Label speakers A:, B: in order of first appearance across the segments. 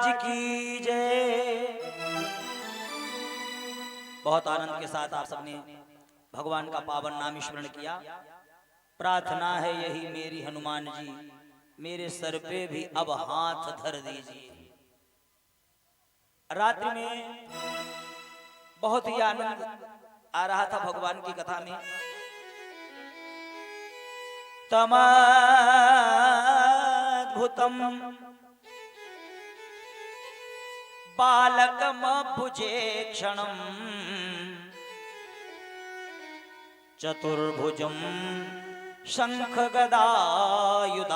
A: महाराज की जय। बहुत आनंद के साथ आप सबने भगवान का पावन नाम स्मरण किया। प्रार्थना है यही मेरी हनुमान जी, मेरे सर पे भी अब हाथ धर दीजिए। रात्रि में बहुत ही आनंद आ रहा था भगवान की कथा में। तमद्भुतम बालकमभुजे क्षणम चतुर्भुजम शंख गदायुधायुधम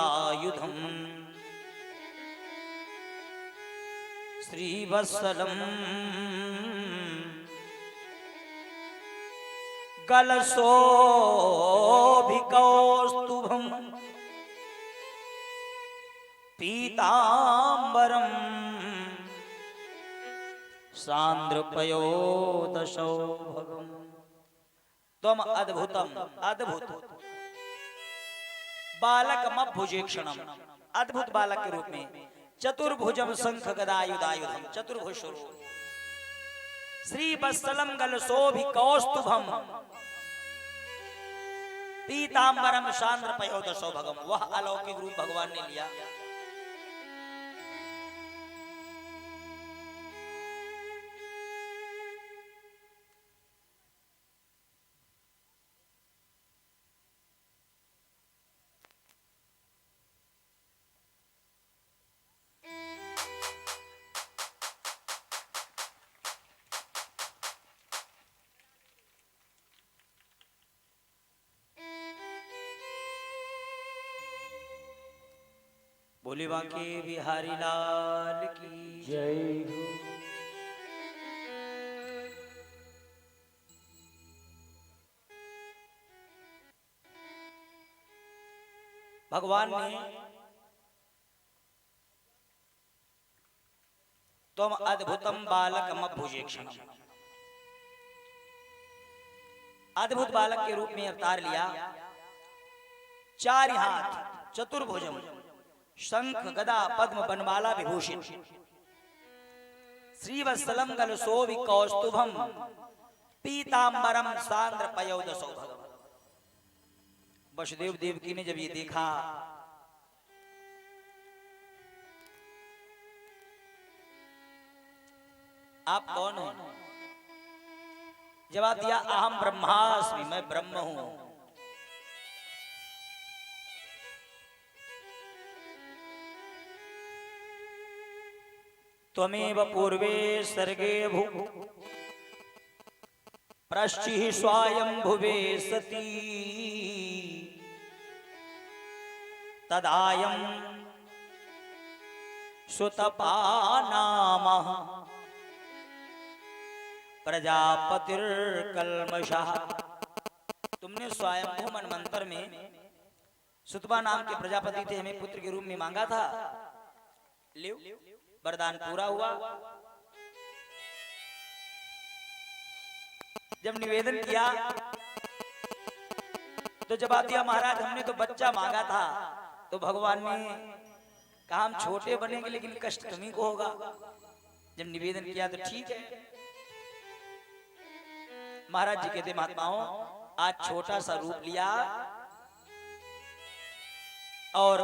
A: श्रीवत्सलम गलशोभिकौस्तुभम पीतांबरम सांद्रपयोदशौभगम। त्वम अद्भुतम, अद्भुत बालकमभुजेक्षणम, अद्भुत बालक के रूप में। चतुर्भुजम शंख गदायुधायुधम, चतुर्भुज स्वरूप। श्रीवत्सलम गलशोभिकौस्तुभम पीतांबरम सांद्रपयोदशौभगम। वह अलौकिक रूप भगवान ने लिया। बोले बांके बिहारी लाल की
B: जय हो।
A: भगवान ने तुम अद्भुतम बालकमभुजेक्षणम, अद्भुत बालक के रूप में अवतार लिया। चार हाथ, चतुर्भुजम, शंख गदा पद्म बनमाला विभूषित, श्रीवत्सलम गलशोभिकौस्तुभम पीतांबरम सांद्रपयोदशौभगम। वसुदेव देवकी ने जब ये देखा आप कौन हो? जवाब दिया अहम ब्रह्मास्मि, मैं ब्रह्म हूं। त्वमेव पूर्वे सर्गे भू प्रश्चिः स्वायंभुवे सती तदायं सुतपानामः प्रजापतिर्कल्मषः। तुमने स्वयंभू मनमंत्र में सुतपा नाम के प्रजापति थे, हमें पुत्र के रूप में मांगा था। लियो, वरदान पूरा हुआ। जब निवेदन किया तो जवाब दिया महाराज हमने तो बच्चा मांगा था, तो भगवान ने कहा हम छोटे बनेंगे लेकिन कष्ट तुम्ही को होगा। जब निवेदन किया तो ठीक है। महाराज जी कहते महात्माओं आज छोटा सा रूप लिया और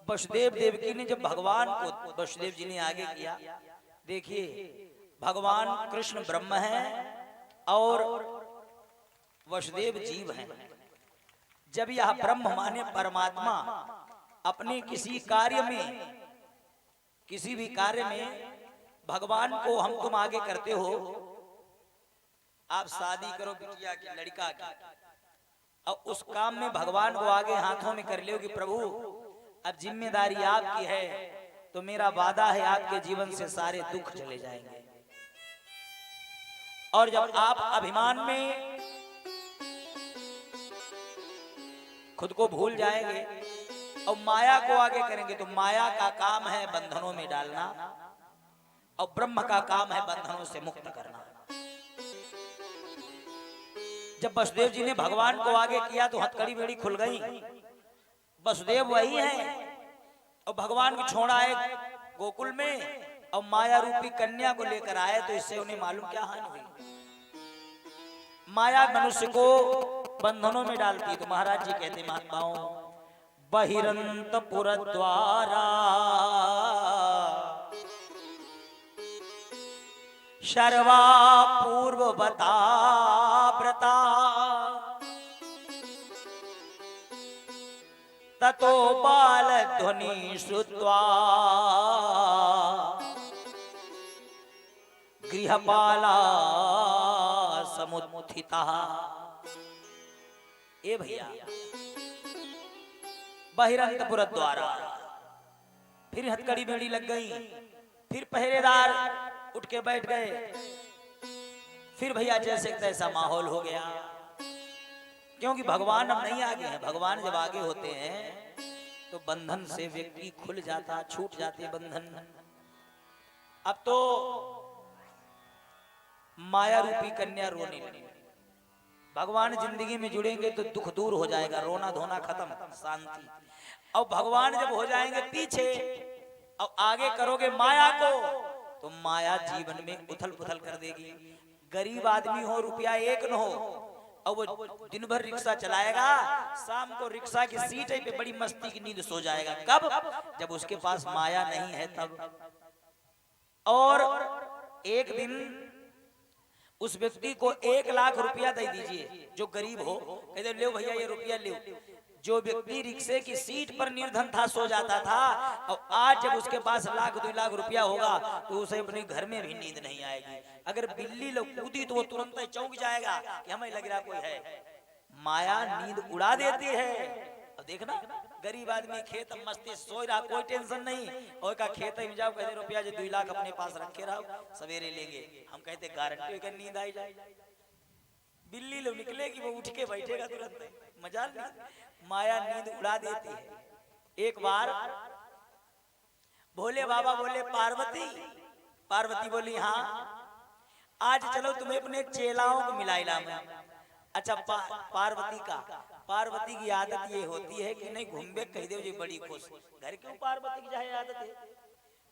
A: वसुदेव देवकी ने जब भगवान को वसुदेव जी ने आगे किया, देखिए भगवान कृष्ण ब्रह्म है और वसुदेव जीव हैं। जब यह ब्रह्म माने परमात्मा अपने किसी कार्य में, किसी भी कार्य में भगवान को हम तुम आगे करते हो, आप शादी करो बिटिया की, लड़का की, और उस काम में भगवान को आगे हाथों में कर लियो कि प्रभु अब जिम्मेदारी आपकी है, तो मेरा वादा है आपके जीवन से सारे दुख चले जाएंगे। और जब आप अभिमान में खुद को भूल जाएंगे और माया को आगे करेंगे, तो माया का काम है बंधनों में डालना और ब्रह्म का काम है बंधनों से मुक्त करना। जब वसुदेव जी ने भगवान को आगे किया तो हथकड़ी बेड़ी खुल गई। वसुदेव वही है और भगवान को छोड़ आए गोकुल में और माया रूपी कन्या को लेकर आए, तो इससे उन्हें मालूम क्या हानि हुई। माया मनुष्य को बंधनों में डालती है। तो महाराज जी कहते महात्माओं, बहिरंतपुर द्वारा शर्वा पूर्ववता व्रता ततो बाल ध्वनि श्रुत्वा गृहपाला समुत्थिता। ए भैया, बहिरंतपुर द्वारा फिर हथकड़ी बेड़ी लग गई, फिर पहरेदार उठ के बैठ गए, फिर भैया जैसे तैसा माहौल हो गया। क्योंकि भगवान अब नहीं आगे हैं। भगवान जब आगे होते हैं तो बंधन से व्यक्ति खुल जाता, छूट जाते बंधन। अब तो माया रूपी कन्या रोने लगी। भगवान जिंदगी में जुड़ेंगे तो दुख दूर हो जाएगा, रोना धोना खत्म, शांति। और भगवान जब हो जाएंगे पीछे और आगे करोगे माया को, तो माया जीवन में उथल पुथल कर देगी। गरीब आदमी हो, रुपया एक न हो, और वो दिन भर रिक्शा चलाएगा, शाम को रिक्शा की सीट पे बड़ी मस्ती की नींद सो जाएगा। कब? जब उसके पास माया नहीं है तब। और एक दिन उस व्यक्ति को 1 लाख रुपया दे दीजिए, जो गरीब हो, कहते ले भैया ये रुपया ले। जो व्यक्ति रिक्शे की सीट पर निर्धन था, सो जाता था, और आज जब उसके पास 1-2 लाख रुपया होगा तो उसे अपने घर में भी नींद नहीं आएगी। अगर बिल्ली लोग कूदी तो वो तुरंत ही चौंक जाएगा कि हमें लग रहा कोई है। माया नींद उड़ा देती है। अब देखना, गरीब आदमी खेत मस्ती सो रहा, कोई टेंशन नहीं, और का खेत में जाओ, कहते रुपया जो 2 लाख अपने पास रखे रहो, सवेरे लेंगे। हम कहते गारंटी कर नींद आई जाए। बिल्ली लोग निकलेगी, वो उठ के बैठेगा तुरंत, मजाल नहीं। माया नींद उड़ा देती है। एक बार भोले बाबा बोले पार्वती, पार्वती बोली हाँ, आज चलो तुम्हें अपने चेलाओं को मिलाई ला मैं। अच्छा, पार्वती की आदत ये होती है कि नहीं घूमबे कह दे जी बड़ी खुश। घर क्यों पार्वती की जाए आदत है,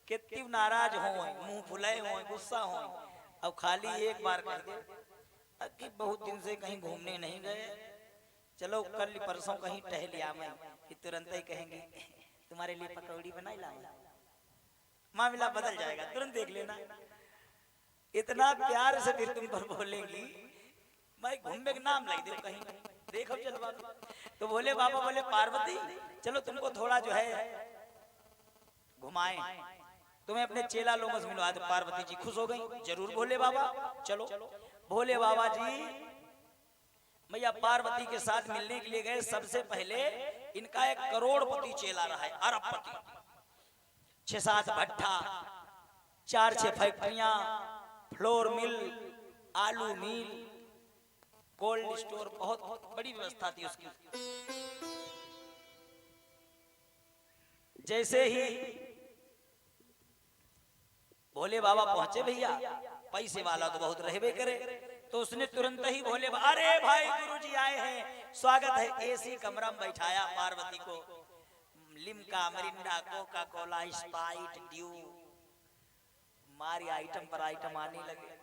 A: कितनी नाराज हो, मुंह फुलाए हो, गुस्सा हो, अब खाली एक बार कह दे कि बहुत दिन से कहीं घूमने नहीं गए, चलो कल परसों कहीं टहल लिया मैं, फिर तुरंत ही कहेंगे तुम्हारे लिए पकौड़ी बनाई ला, मामला बदल जाएगा, तुरंत देख लेना। इतना प्यार से फिर तुम पर बोलेंगी, मैं घूमने का नाम लग दे कहीं, देखो चल बाबा। तो बोले बाबा बोले पार्वती चलो तुमको थोड़ा जो है घुमाएं, तुम्हें अपने चेला लोगों से मिलवा दे। पार्वती जी खुश हो गई, जरूर भोले बाबा चलो। भोले बाबा जी मैया पार्वती के साथ मिलने के लिए गए। सबसे पहले इनका एक करोड़पति चेला रहा है, अरबपति, 6-7 भट्ठा, 4-6 फैक्ट्रियां, फ्लोर मिल, आलू मिल, कोल्ड स्टोर, बहुत बड़ी व्यवस्था थी उसकी। जैसे ही भोले बाबा पहुंचे, भैया पैसे वाला तो बहुत रहबे करे, तो उसने तुरंत ही भोले बाबा, अरे भाई गुरुजी आए हैं, स्वागत है। एसी कमरा में बैठाया पार्वती को, Limca, Mirinda, Coca Cola, Sprite, due, मारी आइटम पर आइटम आने लगे।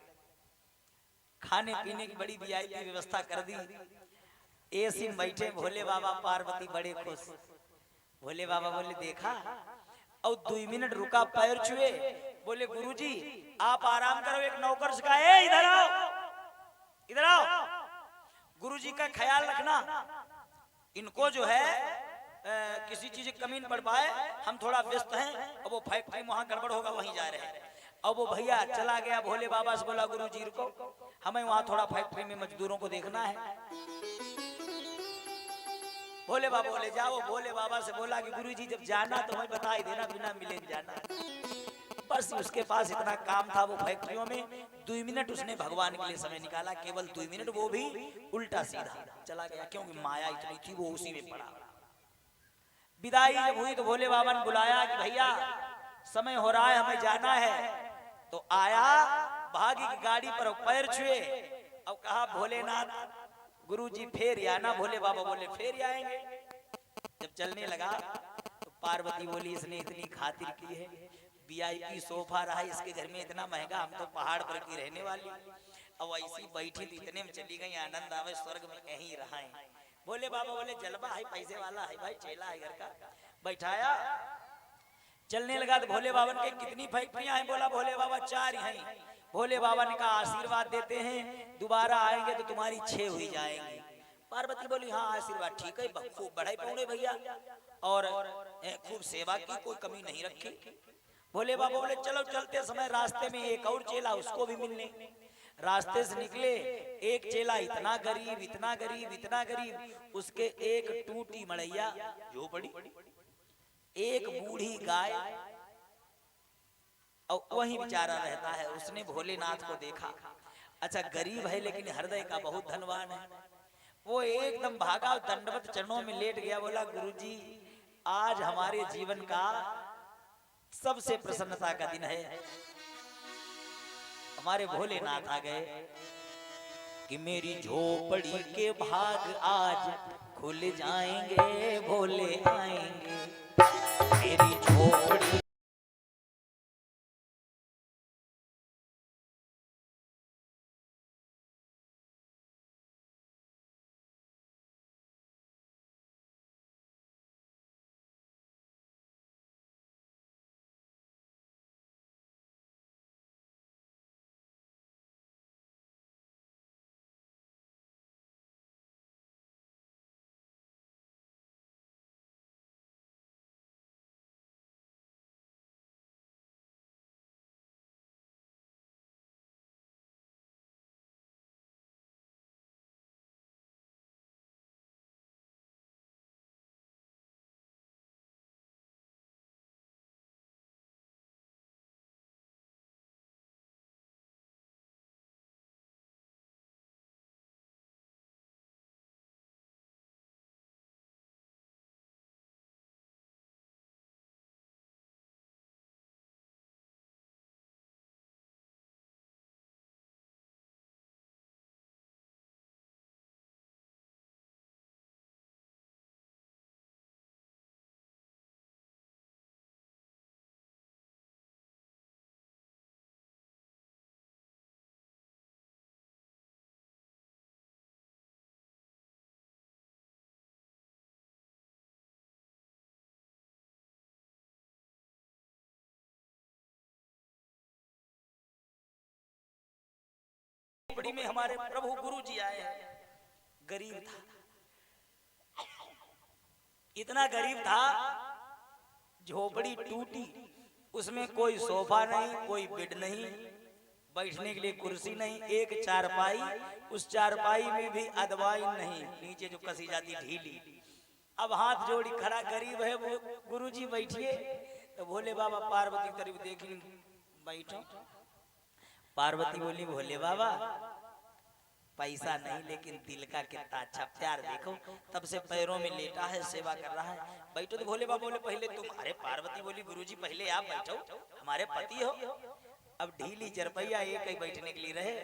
A: खाने पीने की बड़ी वीआईपी व्यवस्था कर दी। एसी में बैठे भोले बाबा पार्वती बड़े खुश। भोले बाबा बोले देखा, और 2 मिनट रुका, पैर छुए, बोले गुरुजी आप आराम करो, एक नौकर से कहा इधर आओ, इधर आओ, गुरुजी का ख्याल रखना, इनको जो है किसी चीज की कमी न पड़ पाए, हम थोड़ा व्यस्त हैं, और वो फैक्ट्री वहां गड़बड़ होगा वहीं जा रहे हैं। अब वो भैया चला गया, भोले बाबा से बोला गुरुजी रुको, हमें वहां थोड़ा फैक्ट्री में मजदूरों को देखना है। भोले बाबा बोले जाओ। भोले बाबा से बोला कि गुरुजी जब जाना तो हमें बता ही देना, बिना मिले जाना। बस उसके पास इतना काम था वो फैक्ट्रियों में, 2 मिनट उसने भगवान के लिए समय निकाला, केवल 2 मिनट, वो भी उल्टा सीधा चला गया, क्योंकि माया इतनी थी, वो उसी में पड़ा। विदाई जब हुई तो भोले बाबा ने बुलाया कि भैया समय हो रहा है, हमें जाना है। तो आया, भागी की गाड़ी पर पैर छुए, अब कहा भोलेनाथ गुरुजी फेर आना। भोले बाबा बोले फेर आएंगे। जब चलने लगा तो पार्वती बोली इसने इतनी खातिर की है, वीआईपी सोफा रहा इसके घर में इतना महंगा, हम तो पहाड़ पर की रहने वाली, अब ऐसी बैठी थी इतने में चली गई, आनंद आवे स्वर्ग में कहीं रहा है। बोले बाबा बोले जलवा है, पैसे वाला है भाई, चेला है घर का, बैठाया चलने लगा। तो भोले बाबा ने कहा कितनी फैक्ट्रियां हैं? बोला भोले बाबा 4 हैं। भोले बाबा ने कहा आशीर्वाद देते हैं, दोबारा आएंगे तो तुम्हारी 6 हुई जाएंगी। पार्वती बोली हाँ आशीर्वाद ठीक है, खूब बढ़ाई पौड़े भैया, और खूब सेवा की, कोई कमी नहीं रखी। भोले बाबा बोले चलो चलते समय रास्ते में एक और चेला, उसको भी मिलने। रास्ते से निकले, एक चेला इतना गरीब इतना गरीब इतना गरीब, उसके एक टूटी मड़ैया झोपड़ी, एक बूढ़ी गाय, और वही बेचारा रहता है। उसने भोलेनाथ को देखा, अच्छा गरीब है लेकिन हृदय का बहुत धनवान है। वो एकदम भागा, दंडवत चरणों में लेट गया, बोला गुरुजी आज हमारे जीवन का सबसे प्रसन्नता का दिन है। हमारे भोलेनाथ आ गए कि मेरी झोपड़ी के भाग आज खुल जाएंगे, भोले आएंगे मेरी झोपड़ी। झोपड़ी में हमारे प्रभु गुरु जी आए हैं। गरीब था, इतना गरीब था, झोपड़ी टूटी, उसमें कोई सोफा नहीं, कोई बेड नहीं, बैठने के लिए कुर्सी नहीं, एक चारपाई, उस चारपाई में भी अदवाई नहीं, नीचे जो कसी जाती ढीली। अब हाथ जोड़ी खड़ा, गरीब है वो, गुरुजी बैठिए। तो भोले बाबा पार्वती की तरफ देखी, बैठो। पार्वती बोली भोले बाबा पैसा नहीं लेकिन दिल का कितना अच्छा प्यार देखो, तब से पैरों में लेटा है, सेवा कर रहा है, बैठो। तो भोले बाबा बोले पहले तुम, अरे पार्वती बोली गुरुजी पहले आप बैठो, हमारे पति हो। अब ढीली चरपैया एक ही बैठने के लिए रहे।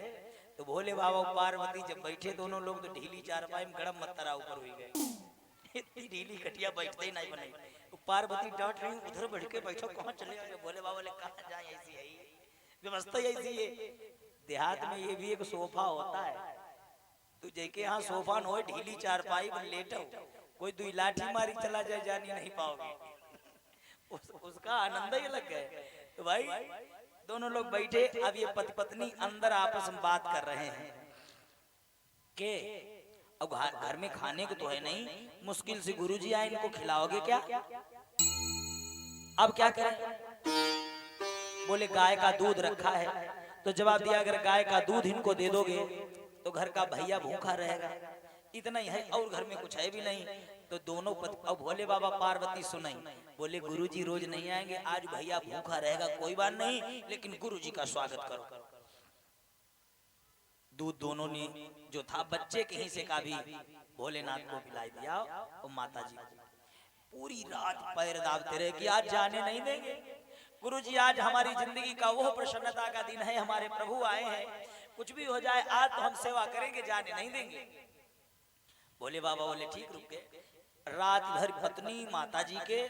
A: तो भोले बाबा पार्वती जब बैठे दोनों लोग, तो ढीली चारपाई में गड़म मत्तरा ऊपर हुई गए। इतनी ढीली खटिया बैठते ही नहीं बनाई। तो पार्वती डांट रही, उधर बैठ के बैठो, कहाँ चले गए? बोले बाबा बोले कहाँ जाए, ऐसी है व्यवस्था ऐसी है। देहात में ये भी एक सोफा होता है, तू जैके यहाँ सोफा न हो, ढीली चारपाई पर लेटो, कोई दुई लाठी मारी चला जाए जानी नहीं पाओगे। उसका आनंद ही अलग है। तो भाई दोनों लोग बैठे, अब ये पति पत्नी अंदर आपस में बात कर रहे हैं के अब घर में खाने को तो है नहीं, मुश्किल से गुरुजी आए, इनको खिलाओगे क्या? अब क्या करें? बोले गाय का दूध रखा है। तो जवाब दिया अगर गाय का दूध इनको दे दोगे तो घर का भैया भूखा रहेगा, इतना ही है, और घर में कुछ है भी नहीं। तो दोनों अब भोले बाबा पार्वती सुनाई, बोले गुरुजी रोज नहीं आएंगे, आज भैया भूखा रहेगा, कोई बात नहीं, लेकिन गुरुजी का स्वागत करो। दूध दोनों ने जो था बच्चे के हिस्से का भी भोलेनाथ को पिलाई दिया, और माता जी पूरी रात पैर दाबते रहे कि आज जाने नहीं देंगे गुरुजी, आज हमारी जिंदगी का वो प्रसन्नता का दिन है, हमारे प्रभु आए हैं, कुछ भी हो जाए आज तो हम सेवा करेंगे, जाने नहीं देंगे। भोले बाबा बोले ठीक रुक गए। रात भर पत्नी माता जी के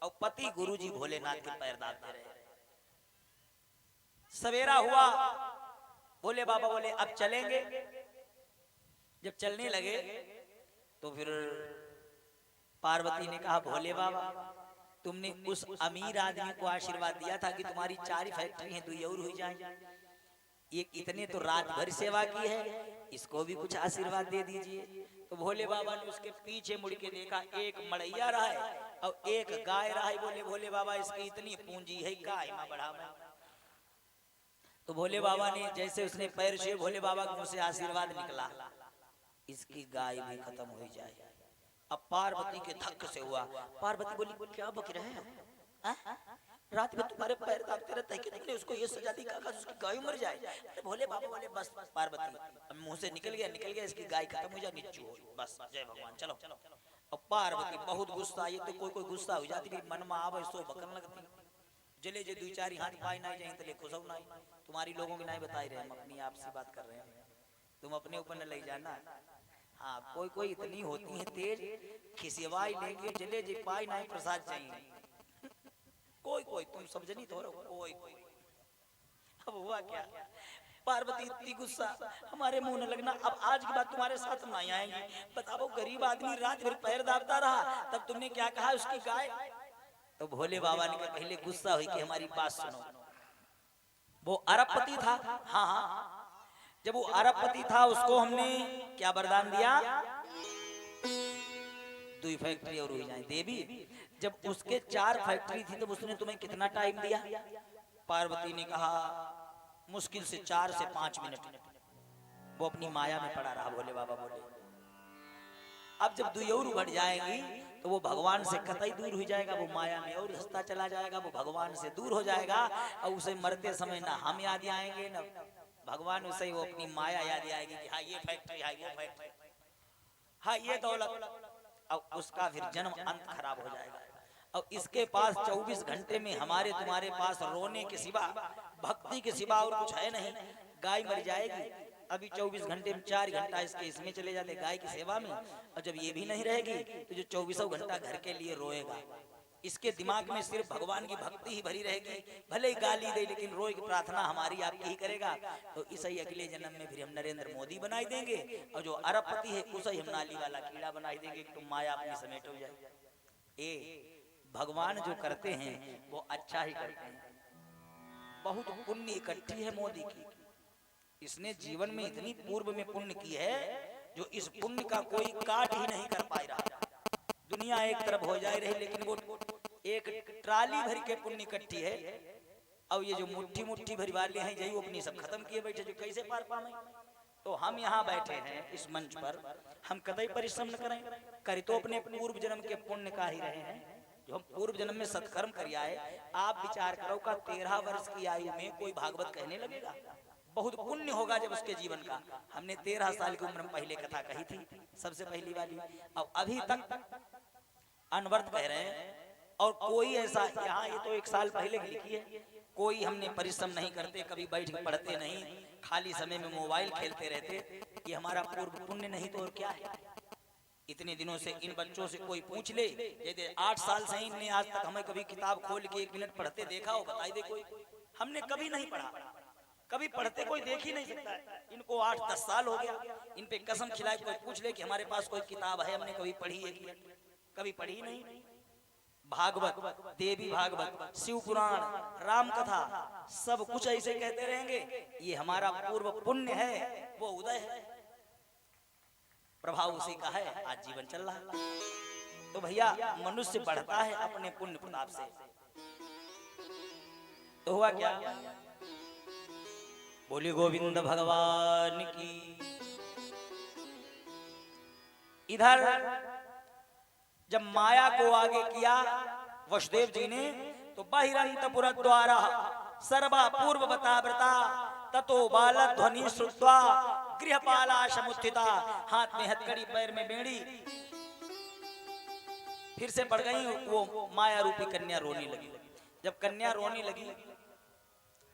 A: और पति गुरुजी भोलेनाथ के पैर दाबते रहे। सवेरा हुआ, भोले बाबा बोले अब चलेंगे। जब चलने लगे तो फिर पार्वती ने कहा भोले बाबा तुमने उस अमीर आदमी को आशीर्वाद दिया था कि तुम्हारी 4 फैक्ट्री हैं, 2 और हो जाएं। ये इतने तो रात भर सेवा की है, इसको भी कुछ आशीर्वाद दे दीजिए। तो भोले बाबा ने उसके पीछे मुड़ के देखा, एक मड़ैया रहा है और एक गाय रहा है। बोले भोले बाबा इसकी इतनी पूंजी है, गाय में बढ़ा मैं। तो भोले बाबा ने जैसे उसने पैर छुए, भोले बाबा के मुंह से आशीर्वाद निकला, इसकी गाय भी खत्म हो जाए। अब पार्वती के धक्के से हुआ। पार्वती बोली क्या बक रहे हैं? रात में तुम्हारे पैर दाबते रहते हैं कि तुमने उसको ये सजा दी कि उसकी गाय मर जाए। अरे भोले बाबा बोले बस पार्वती मुंह से निकल गया, इसकी गाय खत्म हो जाए, नीचू हो बस, जय भगवान चलो। अब पार्वती बहुत गुस्सा, ये तो कोई गुस्सा हो जाती मन में आवे सो बकन लगती। जले जे 2-4 हाथ पाई नहीं जाए तो ले खुशो नहीं। तुम्हारी लोगों की नहीं बताई रहे, हम अपनी आपसी बात कर रहे हैं, तुम अपने ऊपर न ले जाना। हाँ कोई इतनी होती है तेज, खिसिवाई लेंगे जले जे पाई नहीं प्रसाद चाहिए। कोई तुम समझनी तो कोई। अब हुआ क्या, पार्वती इतनी गुस्सा, हमारे मुंह न लगना, अब आज की बात तुम्हारे साथ नहीं आएंगी। बताओ गरीब आदमी रात भर पैर दाबता रहा, तब तुमने क्या कहा उसकी गाय। तो भोले बाबा ने पहले गुस्सा हुई कि हमारी बात सुनो। वो अरबपति था, हाँ, जब वो अरबपति था उसको हमने क्या वरदान दिया, 2 फैक्ट्री और हो जाए देवी। जब उसके 4 फैक्ट्री थी तो उसने तुम्हें कितना टाइम दिया? पार्वती ने कहा मुश्किल से 4 से 5 मिनट। वो अपनी माया में पड़ा रहा। भोले बाबा बोले अब जब 2 और बढ़ जाएगी तो वो भगवान से कतई दूर हो जाएगा, वो माया में और हंसता चला जाएगा, वो भगवान से दूर हो जाएगा और उसे मरते समय ना हम याद आएंगे ना भगवान, उसे वो अपनी माया याद आएगी कि हाँ ये फैक्ट्री, हाँ वो फैक्ट्री, हाँ ये दौलत, और उसका फिर जन्म अंत खराब हो जाएगा। और इसके पास 24 घंटे में हमारे तुम्हारे पास रोने के सिवा, भक्ति के सिवा और कुछ है नहीं। गाय मर जाएगी, अभी 24 घंटे में 4 घंटा इसके इसमें चले जाते गाय की सेवा में, और जब ये भी नहीं रहेगी तो जो 24 घंटा घर के लिए रोएगा। इसके दिमाग में सिर्फ भगवान की भक्ति ही भरी रहेगी, भले ही गाली दे लेकिन रोए की प्रार्थना हमारी आपकी ही करेगा। तो इसे ही अगले जन्म में फिर हम नरेंद्र मोदी बनाई देंगे, और जो अरबपति है उसे ही हम नाली वाला कीड़ा बनाई देंगे कि तुम माया अपनी समेट हो जाए। ए भगवान जो करते हैं वो अच्छा ही करते हैं। बहुत पुण्य इकट्ठी है मोदी की, इसने जीवन में इतनी पूर्व में पुण्य की है जो इस पुण्य का कोई काट ही नहीं कर पाए रहा। दुनिया एक तरफ हो जाए रही लेकिन वो एक ट्राली भर के पुण्य इकट्ठी है, और ये जो मुट्ठी मुट्ठी भरी वाले हैं यही वो अपनी सब खत्म किए बैठे, जो कैसे पार पावे। तो हम यहाँ बैठे हैं इस मंच पर, हम कतई परिश्रम न करें, कर तो अपने पूर्व जन्म के पुण्य का ही रहे हैं, जो हम पूर्व जन्म में सत्कर्म कर आए। आप विचार करो का 13 वर्ष की आयु में कोई भागवत कहने लगेगा? बहुत पुण्य होगा जब उसके जीवन का। हमने 13 साल की उम्र में पहले कथा कही थी, सबसे पहली वाली, और अभी तक अनवर्त कह रहे हैं। और कोई ऐसा यहाँ, ये तो 1 साल पहले की लिखी है, कोई हमने परिश्रम नहीं करते, कभी बैठ के पढ़ते नहीं, खाली समय में मोबाइल खेलते रहते, ये हमारा पूर्व पुण्य नहीं तो और क्या है। इतने दिनों से इन बच्चों से कोई पूछ ले, जैसे 8 साल से इनने आज तक हमें कभी किताब खोल के 1 मिनट पढ़ते देखा हो? बताई दे कोई। हमने कभी नहीं पढ़ा, कभी पढ़ते कोई देख ही नहीं सकता है। इनको 8-10 साल हो गया, इन पे कसम खिलाए कोई पूछ ले कि हमारे पास कोई किताब है, हमने कभी पढ़ी है कि कभी पढ़ी नहीं। भागवत, देवी भागवत, शिव पुराण, राम कथा, सब कुछ ऐसे कहते रहेंगे। ये हमारा पूर्व पुण्य है, वो उदय है, प्रभाव उसी का है, आज जीवन चल रहा है। तो भैया मनुष्य बढ़ता है अपने पुण्य प्रताप से। तो हुआ क्या, बोले गोविंद भगवान की। इधर जब माया को आगे किया वसुदेव जी ने, तो बहिरंतपुर द्वारा सर्वा पूर्व बताव्रता ततो बाल ध्वनि श्रुत्वा गृहपाला समुत्थिता, हाथ में हथकड़ी पैर में बेड़ी, फिर से पड़ गई वो माया रूपी कन्या रोने लगी। जब कन्या रोने लगी,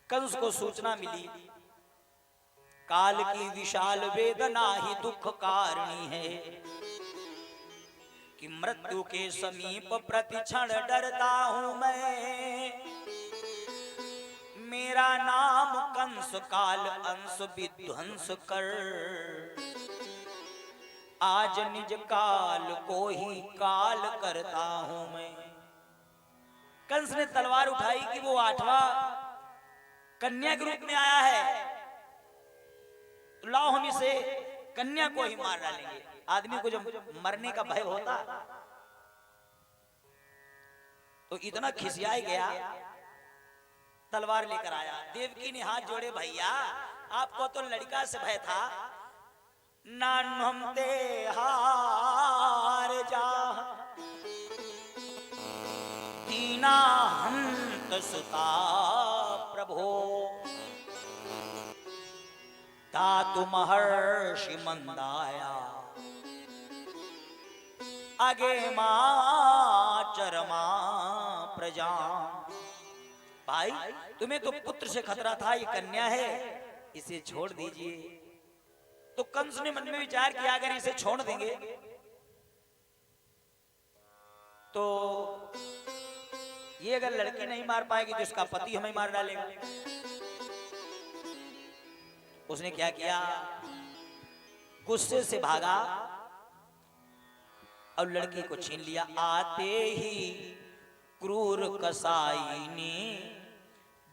A: कंस को सूचना मिली काल की विशाल वेदना ही दुख कारिणी है, कि मृत्यु के समीप प्रतिक्षण डरता हूं मैं, मेरा नाम कंस काल अंश विध्वंस कर, आज निज काल को ही काल करता हूं मैं। कंस ने तलवार उठाई कि वो 8वां कन्या के रूप में आया है, तो लाओ हम इसे कन्या को ही मार डालेंगे। आदमी को जब मरने का भय होता तो इतना खिसिया गया, तलवार लेकर आया। देवकी ने हाथ जोड़े, भैया आपको तो लड़का से भय था, नानम ते हार जा, दीना हंत सुता प्रभो, तातु महर्षि मंदाया, आगे मां चरमा प्रजा। भाई तुम्हें तो पुत्र से खतरा था, ये कन्या है, इसे छोड़ दीजिए। तो कंस ने मन में विचार किया अगर इसे छोड़ देंगे तो ये अगर लड़की नहीं मार पाएगी तो इसका पति हमें मार डालेगा। उसने क्या किया, गुस्से से भागा और लड़की को छीन लिया। आते ही क्रूर कसाई ने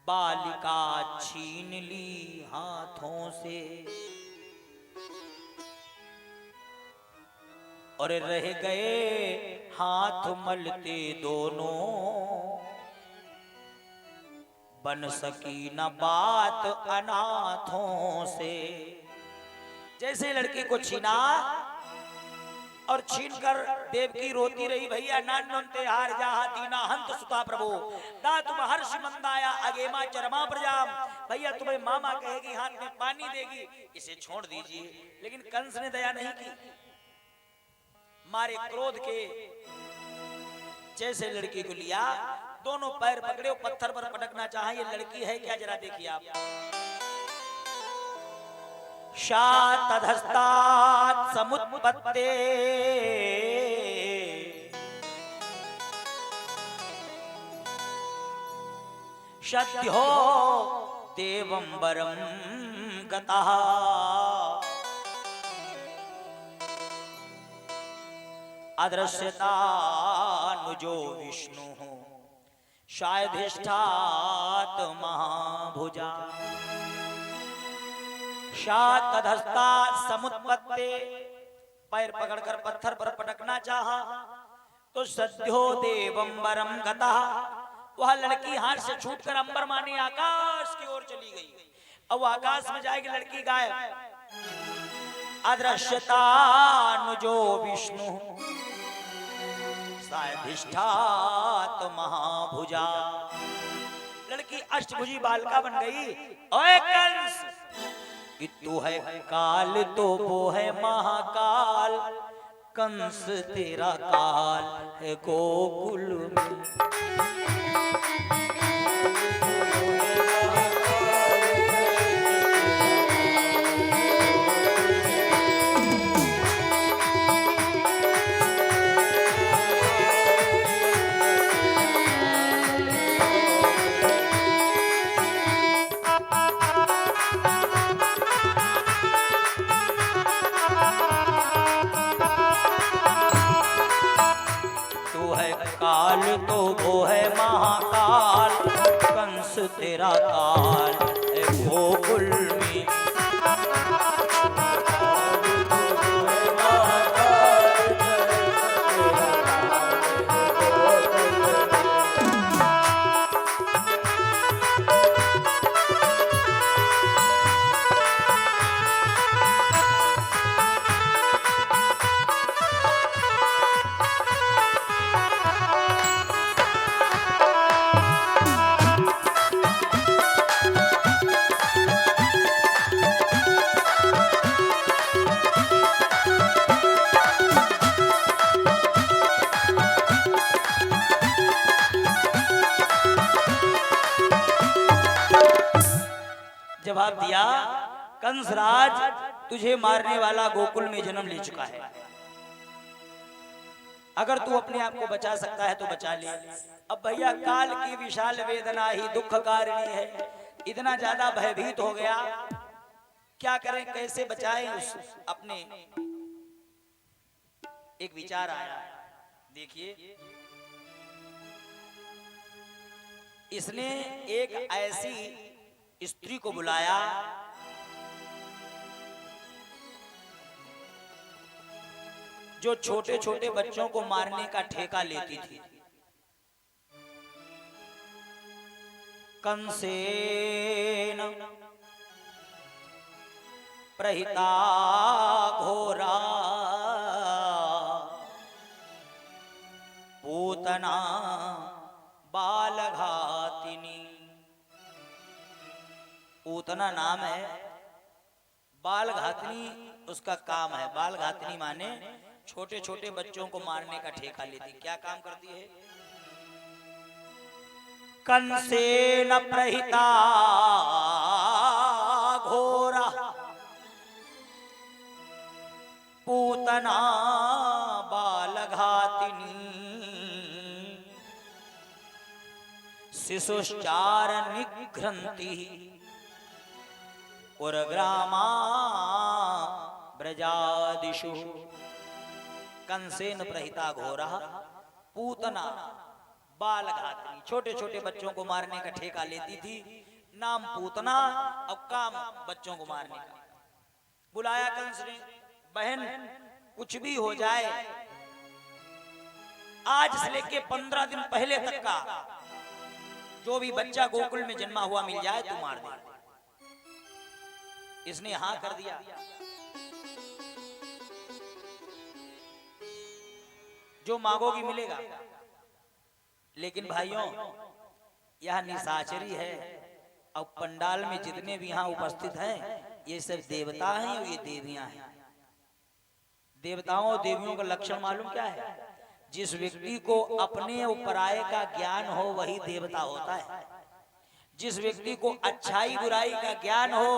A: बालिका छीन ली हाथों से, और रह गए हाथ मलते दोनों, बन सकी न बात अनाथों से। जैसे लड़की को छीना और छीनकर देवकी रोती रही, भैया नान्नते हार जहा दीना हंत सुता प्रभु, दातु महर्षि मंदाया अगेमा चरमा प्रजाम। भैया तुम्हें मामा कहेगी, हाथ में पानी देगी, इसे छोड़ दीजिए। लेकिन कंस ने दया नहीं की, मारे क्रोध के जैसे लड़की को लिया, दोनों पैर पकड़े, पत्थर पर पटकना चाहा। ये लड़की है क्या, जरा देखिए आप। शातधस्तात् समुत्पत्ते सद्यो देवंबरं गतः, अदृश्यतानुजो विष्णु शायधिष्ठात महाभुजा। शातधस्तात् समुत्पत्ते, पैर पकड़कर पत्थर पर पटकना चाहा तो सद्यो देवंबरम गतः, वह लड़की हाथ से छूटकर अंबर माने आकाश की ओर चली गई। अब आकाश में जाएगी लड़की गायब। अदृश्यतानुजो विष्णु साधिष्ठात महाभुजा, लड़की अष्टभुजी बालिका बन गई। ओए कंस, तू है काल तो वो है महाकाल, कंस तेरा काल है गोकुल में। काल तो वो है महाकाल, कंस तेरा काल है गोकुल में। जवाब दिया, कंसराज तुझे मारने वाला गोकुल में जन्म ले चुका है। अगर तू अपने आप को बचा सकता है तो बचा ले। अब भैया काल की विशाल वेदना ही दुख कारिणी है, इतना ज्यादा भयभीत हो गया, क्या करें, कैसे बचाएं उस अपने। एक विचार आया, देखिए इसने एक ऐसी स्त्री को बुलाया जो छोटे छोटे बच्चों को मारने का ठेका लेती थी। कंसेन प्रहिता घोरा पूतना बालघातिनी। पूतना नाम है, बालघातिनी उसका काम है। बालघातिनी माने छोटे छोटे बच्चों को मारने का ठेका लेती। क्या काम करती है? कंसेन प्रहिता घोरा पूतना बालघातिनी शिशुश्चार निघ्रन्ति उरग्रामा ब्रजादिषु। कंसेन प्रहिता घोरा पूतना बालघातिनी, छोटे छोटे बच्चों को मारने का ठेका लेती थी। नाम पूतना और काम बच्चों को मारने का। बुलाया कंस ने, बहन कुछ भी हो जाए, आज से लेके 15 दिन पहले तक का जो भी बच्चा गोकुल में जन्मा हुआ मिल जाए तू मार दे। इसने हाँ कर दिया। जो मांगोगी मिलेगा। लेकिन भाइयों यह निशाचरी है और पंडाल में जितने भी यहाँ उपस्थित हैं ये सब देवता हैं और ये देवियां हैं। देवताओं और देवियों का लक्षण मालूम क्या है? जिस व्यक्ति को अपने और पराये का ज्ञान हो वही देवता होता है। जिस व्यक्ति को अच्छाई बुराई का ज्ञान हो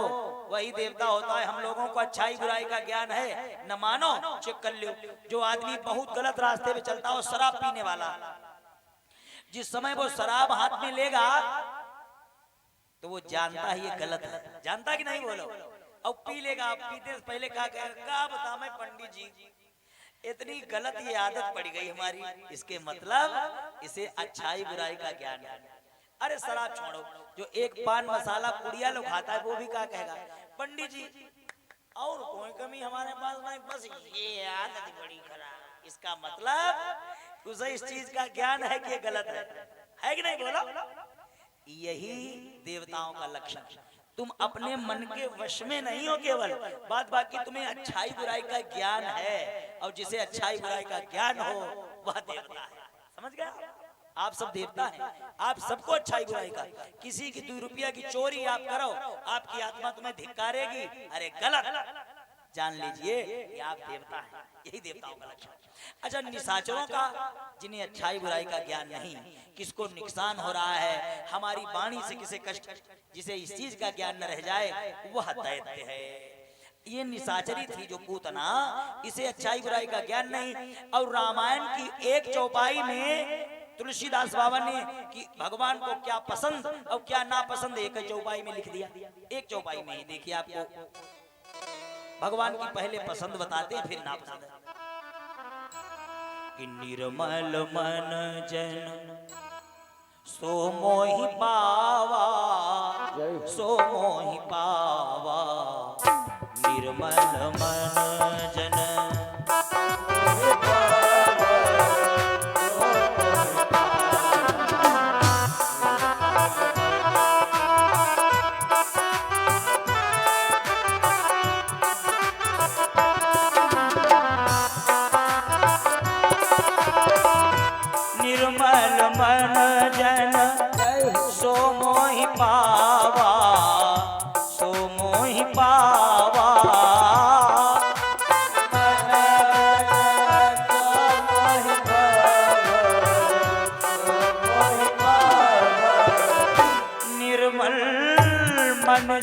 A: वही देवता होता है। हम लोगों को अच्छाई बुराई का ज्ञान है, न मानो चेक कर लो। जो आदमी बहुत गलत रास्ते पे चलता हो, शराब पीने वाला, जिस समय वो शराब हाथ में लेगा तो वो जानता है ये गलत है, जानता कि नहीं बोलो, और पी लेगा। पीते से पहले क्या बता मैं पंडित जी, इतनी गलत ये आदत पड़ गई हमारी। इसके मतलब इसे अच्छाई बुराई का ज्ञान है। अरे शराब छोड़ो, जो एक पान मसाला पुड़िया लोग खाता है वो भी क्या कहेगा, पंडित जी और कोई कमी हमारे पास नहीं, बस ये आदत बड़ी खराब। इसका मतलब उसे इस चीज का ज्ञान है कि ये गलत है कि नहीं बोलो। यही देवताओं का लक्षण। तुम अपने मन के वश में नहीं हो केवल, बात बाकी तुम्हें अच्छाई बुराई का ज्ञान है, और जिसे अच्छाई बुराई का ज्ञान हो वह देवता है। समझ गए? आप सब देवता हैं, आप सबको अच्छाई बुराई का। किसी की 2 रुपया की चोरी आप करो, आपकी आत्मा तुम्हें धिक्कारेगी, अरे गलत, जान लीजिए ये आप देवता हैं। यही देवताओं का लक्षण। अच्छा, निशाचरों का, जिन्हें अच्छाई बुराई का ज्ञान नहीं, किसको नुकसान हो रहा है, हमारी वाणी से किसे कष्ट, जिसे इस चीज का ज्ञान न रह जाए वह दैत्य है। ये निशाचरी थी जो पूतना, इसे अच्छाई बुराई का ज्ञान नहीं। और रामायण की एक चौपाई में तुलसीदास बाबा ने कि भगवान को क्या पसंद और क्या नापसंद एक चौपाई में लिख दिया। एक चौपाई में ही देखिए, आपको भगवान की पहले पसंद बताते हैं फिर नापसंद। कि निर्मल मन जन सो मोहि पावा, सो मोहि पावा, निर्मल मन जन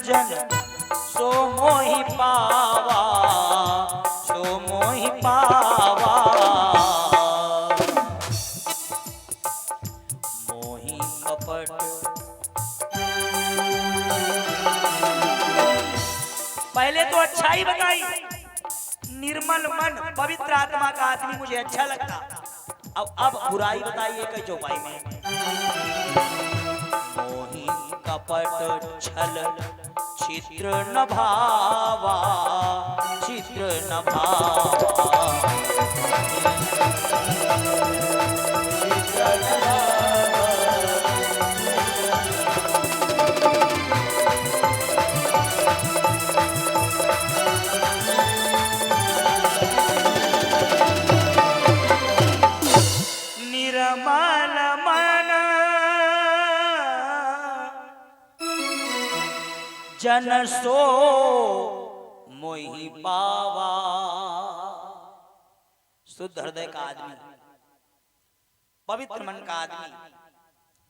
A: जन सो मोहि पावा, सो मोहि पावा। तो अच्छा ही बताई, निर्मल मन पवित्र आत्मा का आदमी मुझे अच्छा लगता। अब बुराई बताइए कई चौपाई में। मोही कपट छल छिद्र न भावा, छिद्र न भावा, छिद्र न भावा। निर्मल मन जन सो मोहि पावा। शुद्ध हृदय का आदमी, पवित्र मन का आदमी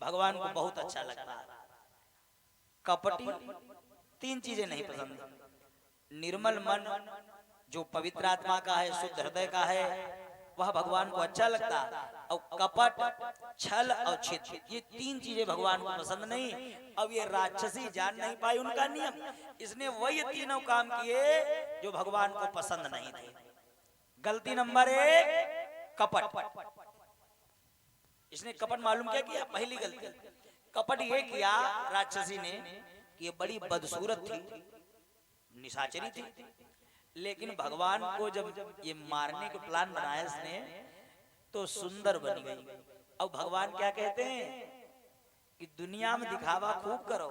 A: भगवान को बहुत अच्छा लगता है। कपटी तीन चीजें नहीं पसंद। निर्मल मन जो पवित्र आत्मा का है, शुद्ध हृदय का है, वह भगवान को अच्छा लगता। और कपट, छल और छिद्र, ये तीन चीजें भगवान को पसंद नहीं। अब ये राक्षसी जान नहीं पाई उनका नियम, इसने वही तीनों काम किए जो भगवान को पसंद नहीं थे। गलती नंबर 1 कपट। इसने कपट मालूम क्या किया? पहली गलती कपट ये किया राक्षसी ने कि ये बड़ी बदसूरत थी, निशाचरी थी। लेकिन भगवान को जब ये मारने को प्लान बनाया इसने, तो सुंदर बन गई। अब भगवान क्या कहते हैं कि दुनिया में दिखावा खूब करो,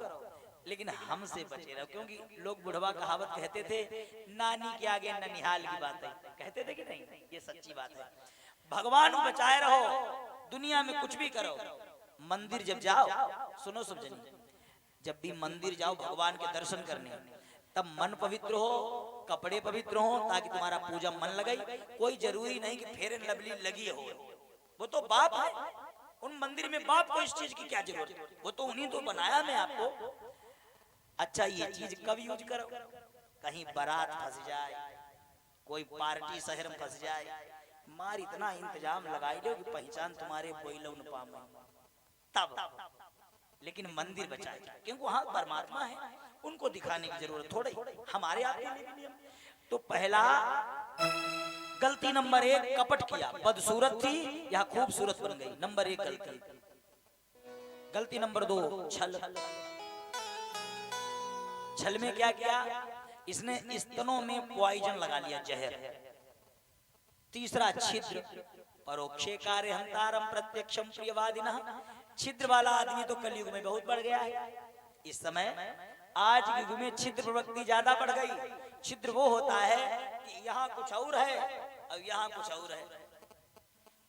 A: लेकिन हमसे बचे रहो। क्योंकि लोग बुढ़वा कहावत कहते थे, नानी के आगे ननिहाल की बात है, कहते थे कि नहीं? ये सच्ची बात है। भगवान को बचाए रहो, दुनिया में कुछ भी करो। मंदिर जब जाओ, सुनो सब जनी, जब भी मंदिर जाओ भगवान के दर्शन करने, तब मन पवित्र हो, कपड़े पवित्र हो, ताकि तुम्हारा पूजा मन लगे। कोई जरूरी नहीं कि फेयर एंड लवली लगी हो, वो तो बाप है। उन मंदिर में बाप को इस चीज की क्या जरूरत है? वो तो उन्हीं तो बनाया मैं आपको। अच्छा, ये चीज कब यूज करो? कहीं बारात फंस जाए, कोई पार्टी शहर में फंस जाए, मार इतना इंतजाम लगाई लो कि पहचान तुम्हारे बोइलो न पावे, तब। लेकिन मंदिर बचाए, क्योंकि वहां परमात्मा है, उनको दिखाने की जरूरत थोड़ी, हमारे आपके लिए भी। तो पहला गलती नंबर 1 कपट किया, बदसूरत थी, यह खूबसूरत बन गई। नंबर 1 गलती। गलती नंबर 2 छल। छल में क्या किया इसने? स्तनों में पॉइजन लगा लिया, जहर। तीसरा छिद्र, परोक्षे कार्य हंतारम प्रत्यक्षम प्रियवादिनः। छिद्र वाला आदमी तो कलयुग में बहुत बढ़ गया है। इस समय आज के युग में छिद्र प्रवृत्ति ज्यादा बढ़ गई। छिद्र वो होता है कि यहाँ कुछ और है और यहाँ कुछ और है,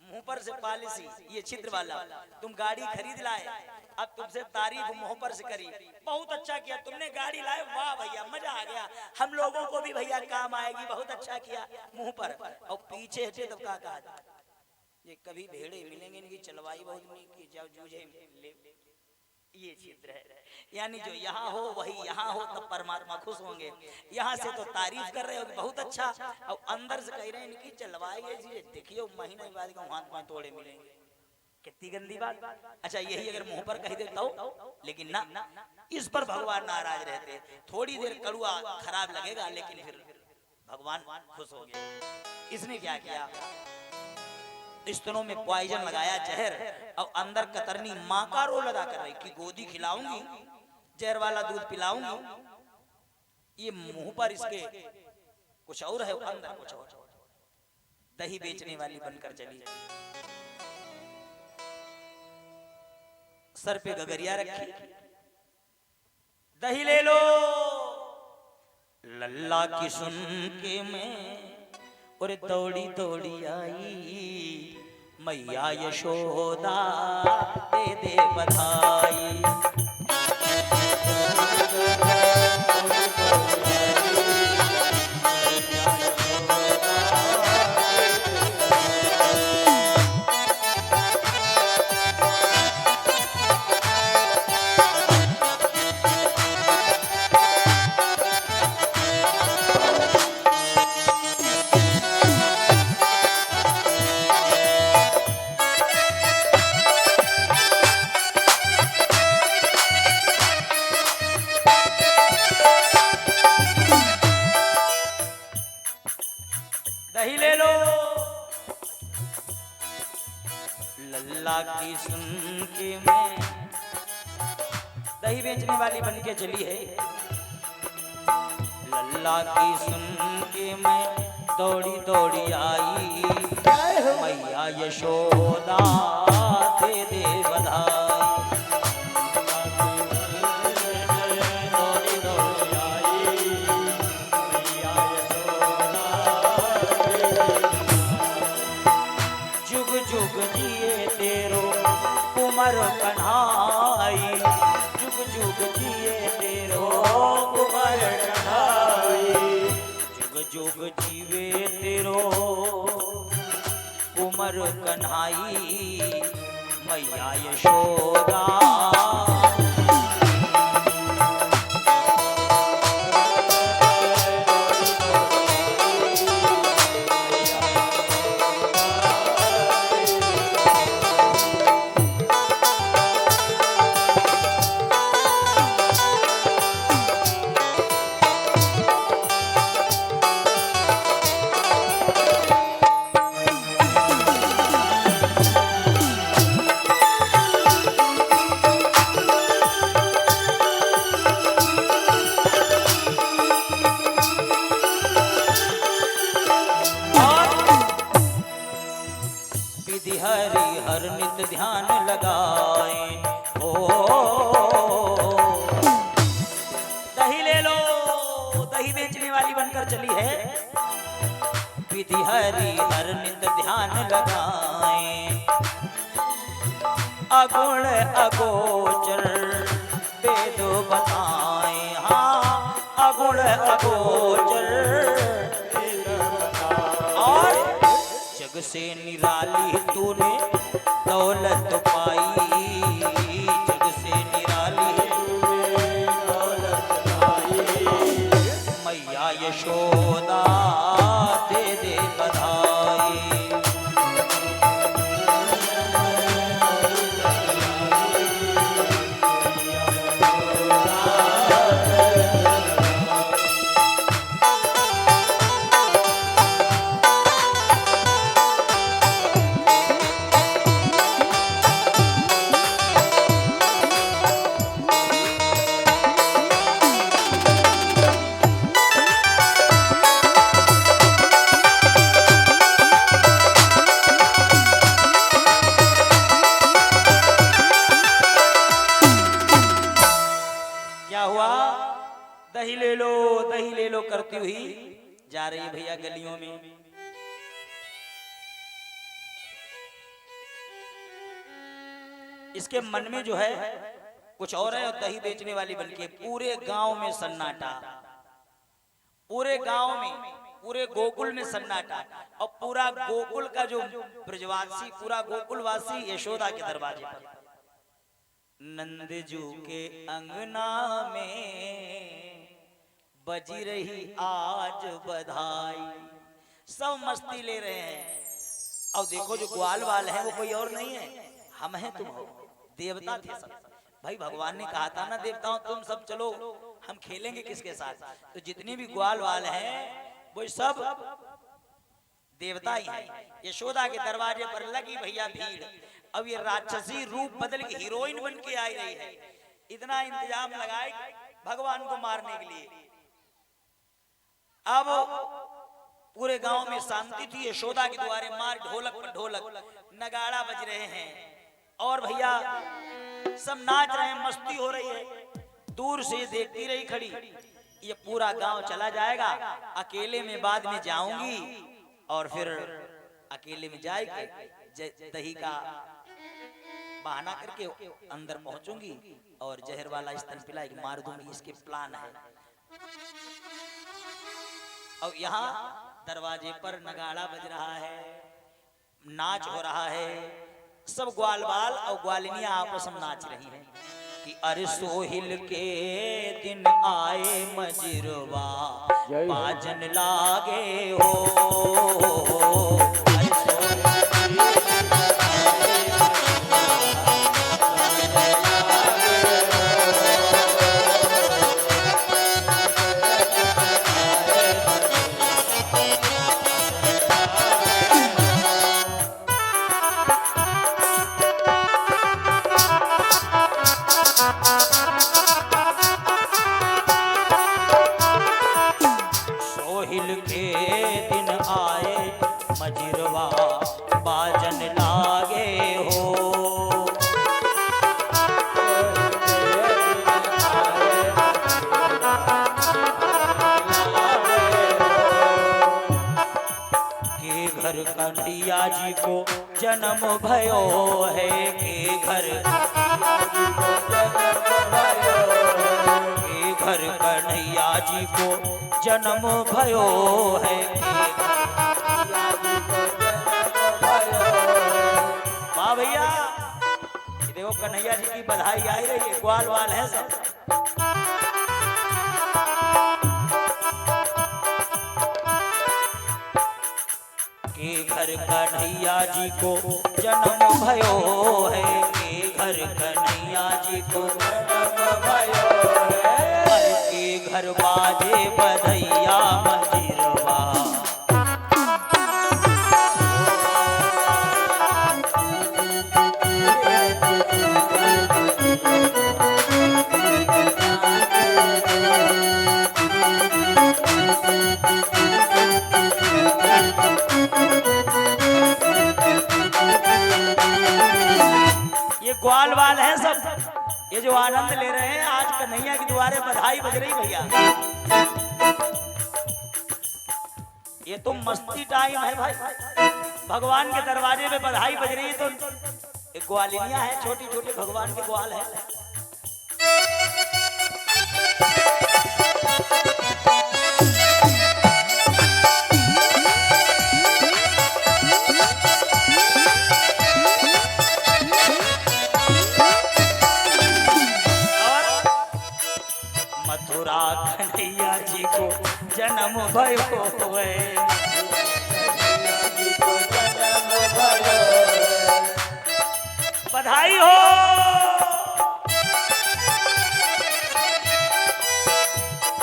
A: मुंह पर से पॉलिसी, ये छिद्र वाला। तुम गाड़ी खरीद लाए, अब तुमसे तारीफ मुंह पर से करी, बहुत अच्छा किया तुमने गाड़ी लाए, वाह भैया मजा आ गया, हम लोगों को भी भैया काम आएगी, बहुत अच्छा किया, मुंह पर। और पीछे हटे तो क्या कहा, ये कभी भेड़े मिलेंगे इनकी चलवाई बहुत नहीं की, जाओ जूझे ले। ये छिद्र है। यानी जो यहाँ हो वही यहाँ हो, तब परमात्मा खुश होंगे। यहाँ से तो तारीफ कर रहे हो बहुत अच्छा, और अंदर से कह रहे हैं इनकी चलवाई ऐसी, देखियो महीने बाद हाथ में तोड़े मिलेंगे। कितनी गंदी बात। अच्छा, यही अगर मुंह पर कह देता हो, लेकिन ना, इस पर भगवान नाराज रहते। थोड़ी देर कड़वा खराब लगेगा, लेकिन फिर भगवान खुश हो गए। इसने क्या किया? स्तनों में पॉइजन लगाया, जहर, और अंदर कतरनी माँ का रोल अदा कर रही कि गोदी खिलाऊंगी, जहर वाला दूध पिलाऊंगी। ये मुंह पर इसके कुछ और है, अंदर कुछ और। दही बेचने वाली बनकर चली, सर पे गगरिया रखी, दही ले लो। लल्ला की सुन के मैं और दौड़ी दौड़ी आई, मैया यशोदा दे दे बधाई। लल्ला की सुन के मैं दही बेचने वाली बन के चली है। लल्ला की सुन के मैं दौड़ी दौड़ी आई, मैया यशोदा दे दे बधाई। जुग जुग जिए तेरो कुमार कन्हाई, जुग जुग जिए तेरो कुमार कन्हाई, जुग जुग जीवे तेरो कुमार कन्हाई, मैया यशोदा। हरि हर नित ध्यान लगाए, ओ दही ले लो, दही बेचने वाली बनकर चली है। विधि हरि हर नित ध्यान लगाए, अगुण अगोचर वेद बताए, हाँ अगुण अगोचर और जग से निराली तूने दौलत पाई, जग से निराली तूने दौलत पाई, मैया यशोदा दे दे बधाई। दही ले लो करती हुई जा रही है भैया गलियों में। इसके मन में जो है कुछ और है, और दही बेचने वाली बनके पूरे गांव में सन्नाटा, पूरे गांव में, पूरे गोकुल में सन्नाटा, और पूरा गोकुल का जो ब्रजवासी, पूरा गोकुलवासी यशोदा के दरवाजे पर, नंदजू के अंगना में बजी रही आज बधाई। सब मस्ती ले रहे हैं। और देखो जो ग्वाल वाल है वो कोई और नहीं है, हम हैं, तुम हो, देवता थे सब। भाई भगवान ने कहा था ना देवताओं तुम सब चलो, हम खेलेंगे किसके साथ। तो जितने भी ग्वाल वाल हैं वो सब देवता ही हैं। यशोदा के दरवाजे पर लगी भैया भीड़। अब ये राक्षसी रूप बदल के हीरोइन बन के आई रही है। इतना इंतजाम लगाए भगवान को मारने के लिए। अब पूरे गांव में शांति थी। यशोदा के द्वारे मार, ढोलक पर ढोलक, नगाड़ा बज रहे हैं और भैया सब नाच रहे हैं, मस्ती हो रही है। दूर से देखती रही खड़ी, ये पूरा गांव चला जाएगा, अकेले में बाद में जाऊंगी और फिर अकेले में जाएगी, दही का बहाना करके अंदर पहुंचूंगी और जहर वाला स्तन पिलाएगी, मार दूंगी। इसके प्लान है। और यहाँ दरवाजे पर नगाड़ा बज रहा है, नाच हो रहा है। सब ग्वाल बाल और ग्वालिनियां आपस में नाच रही हैं कि अरे सोहिल के दिन आए मजरवा, बाजन लागे हो। कन्हैया जी को जन्म भयो है के घर कन्हैया जी को जन्म भयो है वाह भैया। देखो कन्हैया जी की बधाई आई रही है, ग्वाल वाल है सब। के घर कन्हैया जी को जन्म भयो है के घर कन्हैया जी को जन्म भयो है के घर बाजे बधैया मंजीरवा ग्वाल वाल है सब। ये जो आनंद ले रहे हैं आज कन्हैया की द्वारे बधाई बज रही भैया। ये तो मस्ती टाइम है भाई, भगवान के दरवाजे में बधाई बज रही है। तो एक ग्वालिनियां है, छोटी छोटी भगवान के ग्वाल है। मथुरा कन्हैया जी को जन्म भयो है बधाई हो।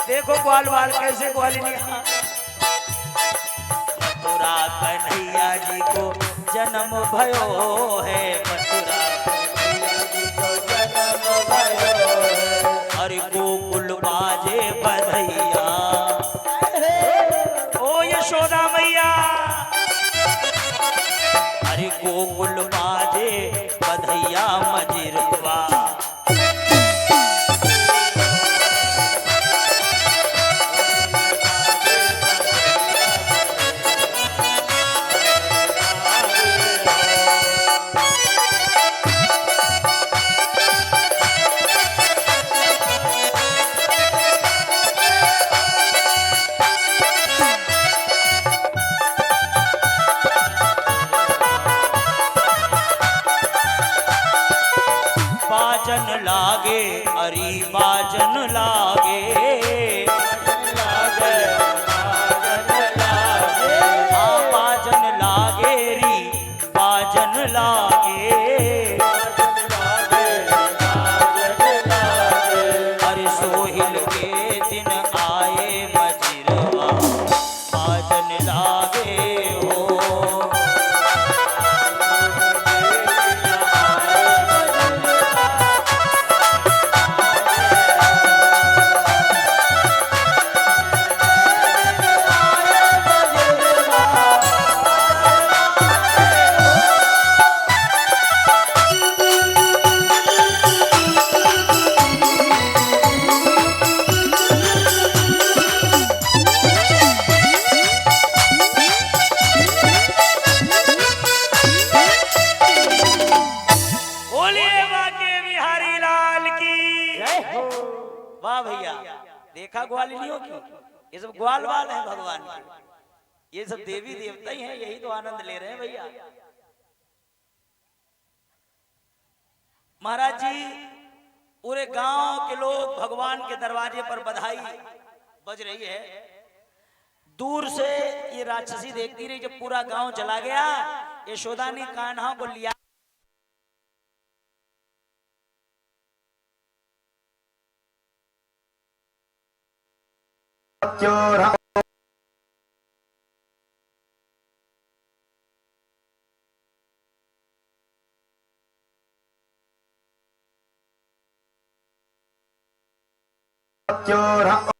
A: देखो ग्वाल वाल कैसे ग्वालिनियां। मथुरा कन्हैया जी को जन्म भयो है मथुरा कन्हैया जी को जन्म भयो अरे गोकुल बाजे बधैया ओ यशोदा मैया अरे गोकुल बाजे बधैया मजिरवा बाजन लागे अरी बाजन लागे बाजन लागे री बाजन लागे अरे सोहिल के दिन आए मजिरवा बाजन लागे हो वाह भैया। देखा ग्वालिनियों की, ये सब ग्वाल वाल है भगवान के, ये सब देवी देवता ही हैं, यही तो आनंद ले रहे हैं भैया। महाराज जी पूरे गांव के लोग भगवान के दरवाजे पर बधाई बज रही है। दूर से ये राक्षसी देखती रही, जब पूरा गांव चला गया यशोदा ने कान्हा को लिया
B: You're